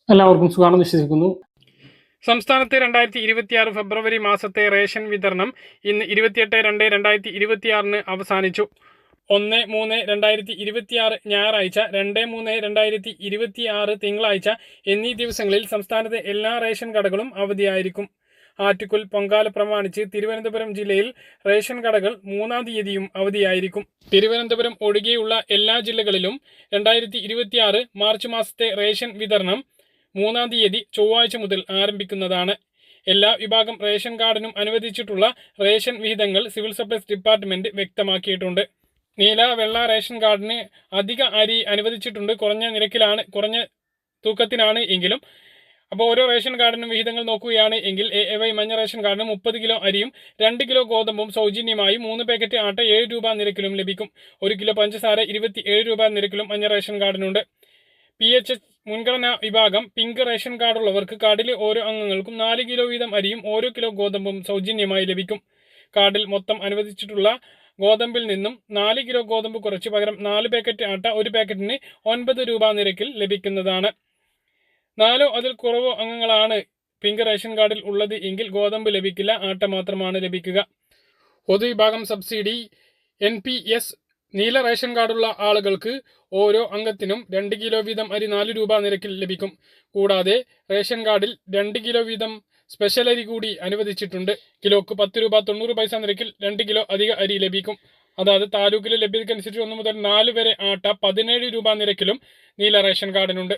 എല്ലാവർക്കും സുഖാണെന്ന് വിശ്വസിക്കുന്നു. സംസ്ഥാനത്ത് 2026 ഫെബ്രുവരി മാസത്തെ റേഷൻ വിതരണം ഇന്ന് 28/2/2026 അവസാനിച്ചു. 1-3-2026 ഞായറാഴ്ച, 2-3-2026 തിങ്കളാഴ്ച എന്നീ ദിവസങ്ങളിൽ സംസ്ഥാനത്തെ എല്ലാ റേഷൻ കടകളും അവധിയായിരിക്കും. ആറ്റുകുൽ പൊങ്കാല പ്രമാണിച്ച് തിരുവനന്തപുരം ജില്ലയിൽ റേഷൻ കടകൾ 3-ാം തീയതിയും അവധിയായിരിക്കും. തിരുവനന്തപുരം ഒഴികെയുള്ള എല്ലാ ജില്ലകളിലും 2026 മാർച്ച് മാസത്തെ റേഷൻ വിതരണം 3-ാം തീയതി ചൊവ്വാഴ്ച മുതൽ ആരംഭിക്കുന്നതാണ്. എല്ലാ വിഭാഗം റേഷൻ കാർഡിനും അനുവദിച്ചിട്ടുള്ള റേഷൻ വിഹിതങ്ങൾ സിവിൽ സപ്ലൈസ് ഡിപ്പാർട്ട്മെന്റ് വ്യക്തമാക്കിയിട്ടുണ്ട്. നീല, വെള്ള റേഷൻ കാർഡിന് അധിക അരി അനുവദിച്ചിട്ടുണ്ട്. കുറഞ്ഞ തൂക്കത്തിനാണ് എങ്കിലും. അപ്പോൾ ഓരോ റേഷൻ കാർഡിനും വിഹിതങ്ങൾ നോക്കുകയാണ് എങ്കിൽ AAY മഞ്ഞ റേഷൻ കാർഡിന് 30 കിലോ അരിയും 2 കിലോ ഗോതമ്പും സൗജന്യമായും 3 പാക്കറ്റ് ആട്ട 7 രൂപ നിരക്കിലും ലഭിക്കും. 1 കിലോ പഞ്ചസാര 27 രൂപ നിരക്കിലും മഞ്ഞ റേഷൻ കാർഡിനുണ്ട്. PHH മുൻഗണനാ വിഭാഗം പിങ്ക് റേഷൻ കാർഡുള്ളവർക്ക് കാർഡിലെ ഓരോ അംഗങ്ങൾക്കും 4 കിലോ വീതം അരിയും ഓരോ കിലോ ഗോതമ്പും സൗജന്യമായി ലഭിക്കും. കാർഡിൽ മൊത്തം അനുവദിച്ചിട്ടുള്ള ഗോതമ്പിൽ നിന്നും 4 കിലോ ഗോതമ്പ് കുറച്ച് പകരം 4 പാക്കറ്റ് ആട്ട 1 പാക്കറ്റിന് 9 രൂപ നിരക്കിൽ ലഭിക്കുന്നതാണ്. 4 അതിൽ കുറവോ അംഗങ്ങളാണ് പിങ്ക് റേഷൻ കാർഡിൽ ഉള്ളത് എങ്കിൽ ഗോതമ്പ് ലഭിക്കില്ല, ആട്ട മാത്രമാണ് ലഭിക്കുക. പൊതുവിഭാഗം സബ്സിഡി NPS നീല റേഷൻ കാർഡുള്ള ആളുകൾക്ക് ഓരോ അംഗത്തിനും 2 കിലോ വീതം അരി 4 രൂപ നിരക്കിൽ ലഭിക്കും. കൂടാതെ റേഷൻ കാർഡിൽ 2 കിലോ വീതം സ്പെഷ്യൽ അരി കൂടി അനുവദിച്ചിട്ടുണ്ട്. കിലോക്ക് 10 രൂപ 90 പൈസ നിരക്കിൽ 2 കിലോ അധിക അരി ലഭിക്കും. അതായത് താലൂക്കിലെ ലഭ്യതയ്ക്കനുസരിച്ച് 1 മുതൽ 4 വരെ ആട്ട 17 രൂപ നിരക്കിലും നീല റേഷൻ കാർഡിനുണ്ട്.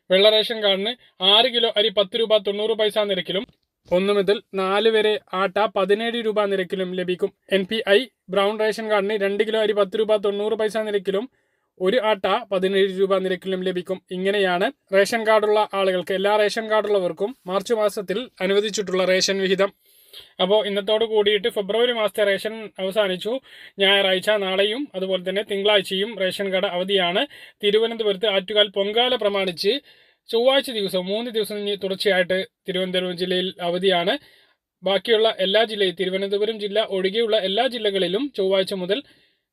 വെള്ള റേഷൻ കാർഡിന് 6 കിലോ അരി 10 രൂപ 90 പൈസ നിരക്കിലും 1 മുതൽ 4 വരെ ആട്ട 17 രൂപ നിരക്കിലും ലഭിക്കും. NPI ബ്രൗൺ റേഷൻ കാർഡിന് 2 കിലോ അരി 10 രൂപ 90 പൈസ നിരക്കിലും 1 ആട്ട 17 രൂപ നിരക്കിലും ലഭിക്കും. ഇങ്ങനെയാണ് റേഷൻ കാർഡുള്ള ആളുകൾക്ക്, എല്ലാ റേഷൻ കാർഡുള്ളവർക്കും മാർച്ച് മാസത്തിൽ അനുവദിച്ചിട്ടുള്ള റേഷൻ വിഹിതം. അപ്പോൾ ഇന്നത്തോട് കൂടിയിട്ട് ഫെബ്രുവരി മാസത്തെ റേഷൻ അവസാനിച്ചു. ഞായറാഴ്ച, നാളെയും അതുപോലെ തന്നെ തിങ്കളാഴ്ചയും റേഷൻ കട അവധിയാണ്. തിരുവനന്തപുരത്ത് ആറ്റുകാൽ പൊങ്കാല പ്രമാണിച്ച് ചൊവ്വാഴ്ച ദിവസം 3 ദിവസം തുടർച്ചയായിട്ട് തിരുവനന്തപുരം ജില്ലയിൽ അവധിയാണ്. ബാക്കിയുള്ള എല്ലാ ജില്ലയും, തിരുവനന്തപുരം ജില്ല ഒഴികെയുള്ള എല്ലാ ജില്ലകളിലും ചൊവ്വാഴ്ച മുതൽ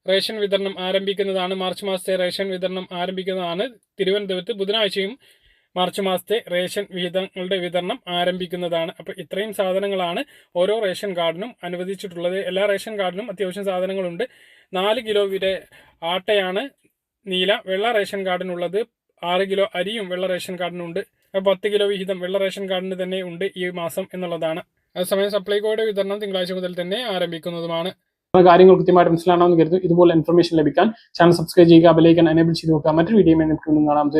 റേഷൻ വിതരണം ആരംഭിക്കുന്നതാണ്. മാർച്ച് മാസത്തെ റേഷൻ വിതരണം ആരംഭിക്കുന്നതാണ്. തിരുവനന്തപുരത്ത് ബുധനാഴ്ചയും മാർച്ച് മാസത്തെ റേഷൻ വിഹിതങ്ങളുടെ വിതരണം ആരംഭിക്കുന്നതാണ്. അപ്പോൾ ഇത്രയും സാധനങ്ങളാണ് ഓരോ റേഷൻ കാർഡിനും അനുവദിച്ചിട്ടുള്ളത്. എല്ലാ റേഷൻ കാർഡിനും അത്യാവശ്യം സാധനങ്ങളുണ്ട്. 4 കിലോ വരെ ആട്ടയാണ് നീല. വെള്ള റേഷൻ കാർഡിനുള്ളത് 6 കിലോ അരിയും വെള്ള റേഷൻ കാർഡിനുണ്ട്. 10 കിലോ വിഹിതം വെള്ള റേഷൻ കാർഡിന് തന്നെ ഉണ്ട് ഈ മാസം എന്നുള്ളതാണ്. അതേസമയം സപ്ലൈകോയുടെ വിതരണം തിങ്കളാഴ്ച മുതൽ തന്നെ ആരംഭിക്കുന്നതുമാണ്. കാര്യങ്ങൾ കൃത്യമായിട്ട് മനസ്സിലാണെന്ന് കരുതുന്നു. ഇതുപോലെ ഇൻഫർമേഷൻ ലഭിക്കാൻ ചാനൽ സബ്സ്ക്രൈബ് ചെയ്യുക, ബെൽ ഐക്കൺ എനേബിൾ ചെയ്ത് നോക്കുക. മറ്റൊരു വീഡിയോ നമുക്ക് കാണാം.